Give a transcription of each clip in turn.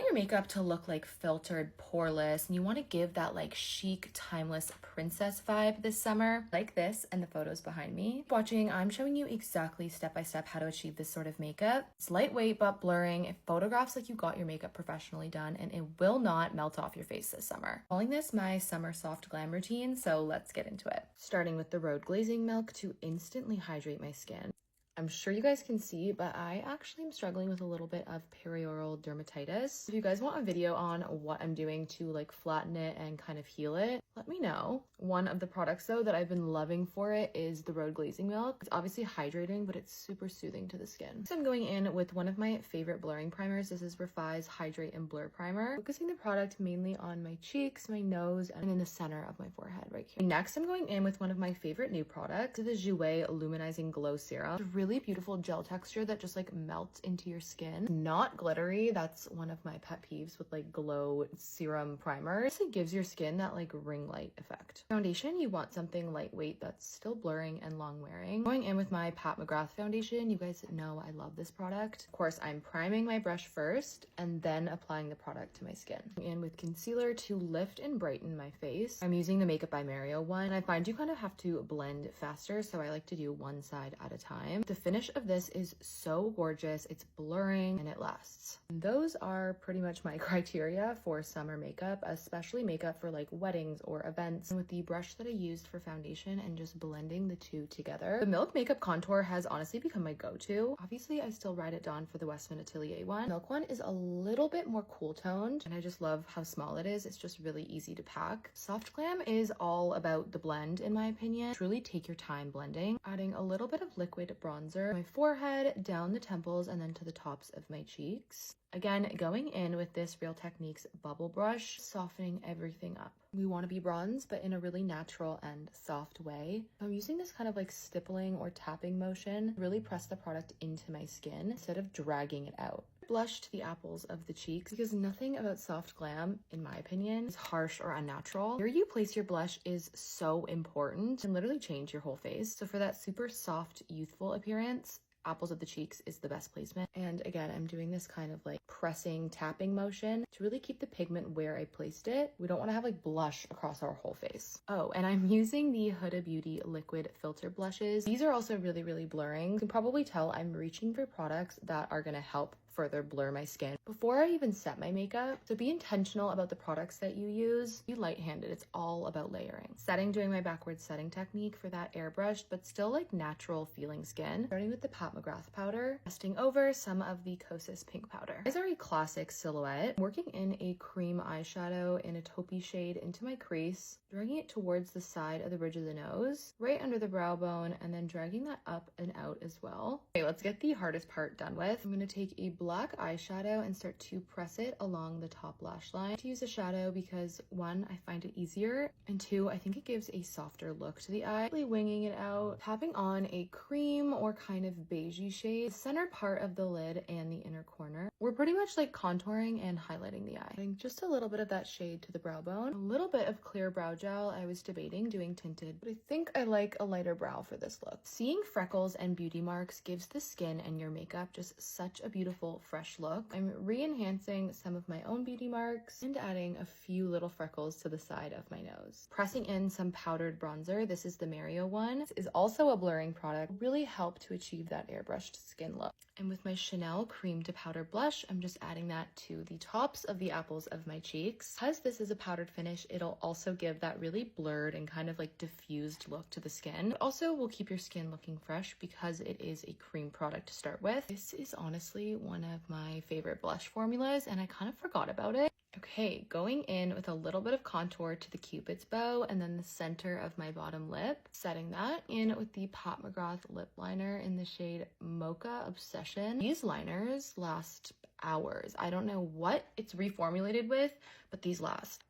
want your makeup to look like filtered, poreless, and you want to give that like chic, timeless princess vibe this summer, like this and the photos behind me. Watching, I'm showing you exactly step by step how to achieve this sort of makeup. It's lightweight but blurring. It photographs like you got your makeup professionally done, and it will not melt off your face this summer. Calling this my summer soft glam routine, so let's get into it. Starting with the Road Glazing Milk to instantly hydrate my skin. I'm sure you guys can see, but I actually am struggling with a little bit of perioral dermatitis. If you guys want a video on what I'm doing to like flatten it and kind of heal it, let me know. One of the products though that I've been loving for it is the Road Glazing Milk. It's obviously hydrating, but it's super soothing to the skin. So I'm going in with one of my favorite blurring primers. This is Refy's Hydrate and Blur Primer. Focusing the product mainly on my cheeks, my nose, and in the center of my forehead right here. Next, I'm going in with one of my favorite new products, the Jouer Luminizing Glow Serum. It's a really beautiful gel texture that just like melts into your skin. Not glittery. That's one of my pet peeves with like glow serum primers. It gives your skin that like ring light effect. Foundation, you want something lightweight that's still blurring and long wearing. Going in with my Pat McGrath foundation. You guys know I love this product. Of course, I'm priming my brush first and then applying the product to my skin. Going in with concealer to lift and brighten my face. I'm using the Makeup by Mario one. I find you kind of have to blend faster, so I like to do one side at a time. The finish of this is so gorgeous. It's blurring and it lasts. And those are pretty much my criteria for summer makeup, especially makeup for like weddings or events. And with the brush that I used for foundation and just blending the two together, the Milk Makeup Contour has honestly become my go-to. Obviously, I still ride it on for the Westman Atelier one. Milk one is a little bit more cool toned, and I just love how small it is. It's just really easy to pack. Soft Glam is all about the blend, in my opinion. Truly take your time blending. Adding a little bit of liquid bronzer, my forehead, down the temples, and then to the tops of my cheeks. Again, going in with this Real Techniques bubble brush, softening everything up. We want to be bronze, but in a really natural and soft way. So I'm using this kind of like stippling or tapping motion, really press the product into my skin instead of dragging it out. Blush to the apples of the cheeks, because nothing about soft glam, in my opinion, is harsh or unnatural. Where you place your blush is so important and literally change your whole face. So for that super soft, youthful appearance, apples of the cheeks is the best placement. And again, I'm doing this kind of like pressing, tapping motion to really keep the pigment where I placed it. We don't want to have like blush across our whole face. Oh, and I'm using the Huda Beauty liquid filter blushes. These are also really, really blurring. You can probably tell I'm reaching for products that are going to help further blur my skin before I even set my makeup. So be intentional about the products that you use. Be light-handed. It's all about layering. Doing my backwards setting technique for that airbrushed but still like natural feeling skin. Starting with the Pat McGrath powder, dusting over some of the Kosas pink powder. These are a classic silhouette. Working in a cream eyeshadow in a taupey shade into my crease, dragging it towards the side of the bridge of the nose, right under the brow bone, and then dragging that up and out as well. Okay, let's get the hardest part done with. I'm going to take a black eyeshadow and start to press it along the top lash line. To use a shadow because one, I find it easier, and two, I think it gives a softer look to the eye. Really winging it out, tapping on a cream or kind of beigey shade, the center part of the lid and the inner corner. We're pretty much like contouring and highlighting the eye. Adding just a little bit of that shade to the brow bone, a little bit of clear brow gel. I was debating doing tinted, but I think I like a lighter brow for this look. Seeing freckles and beauty marks gives the skin and your makeup just such a beautiful fresh look. I'm re-enhancing some of my own beauty marks and adding a few little freckles to the side of my nose. Pressing in some powdered bronzer. This is the Mario one. This is also a blurring product. Really help to achieve that airbrushed skin look. And with my Chanel cream to powder blush, I'm just adding that to the tops of the apples of my cheeks. Because this is a powdered finish, it'll also give that really blurred and kind of like diffused look to the skin. It also will keep your skin looking fresh because it is a cream product to start with. This is honestly one of my favorite blush formulas and I kind of forgot about it. Okay, going in with a little bit of contour to the Cupid's bow and then the center of my bottom lip. Setting that in with the Pat McGrath lip liner in the shade Mocha Obsession. These liners last hours. I don't know what it's reformulated with, but these last.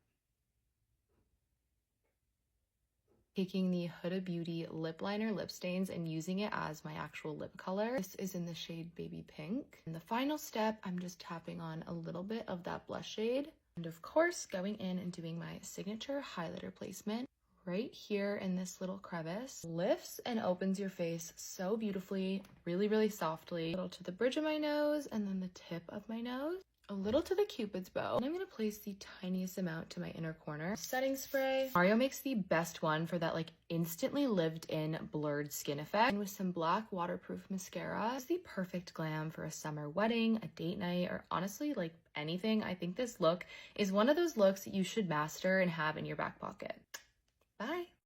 Taking the Huda Beauty lip liner lip stains and using it as my actual lip color. This is in the shade Baby Pink. And the final step, I'm just tapping on a little bit of that blush shade. And of course, going in and doing my signature highlighter placement right here in this little crevice. Lifts and opens your face so beautifully, really, really softly. A little to the bridge of my nose and then the tip of my nose. a little to the cupid's bow, and I'm gonna place the tiniest amount to my inner corner. Setting spray. Mario makes the best one for that like instantly lived in blurred skin effect. And with some black waterproof mascara, it's the perfect glam for a summer wedding, a date night, or honestly like anything. I think this look is one of those looks you should master and have in your back pocket. Bye.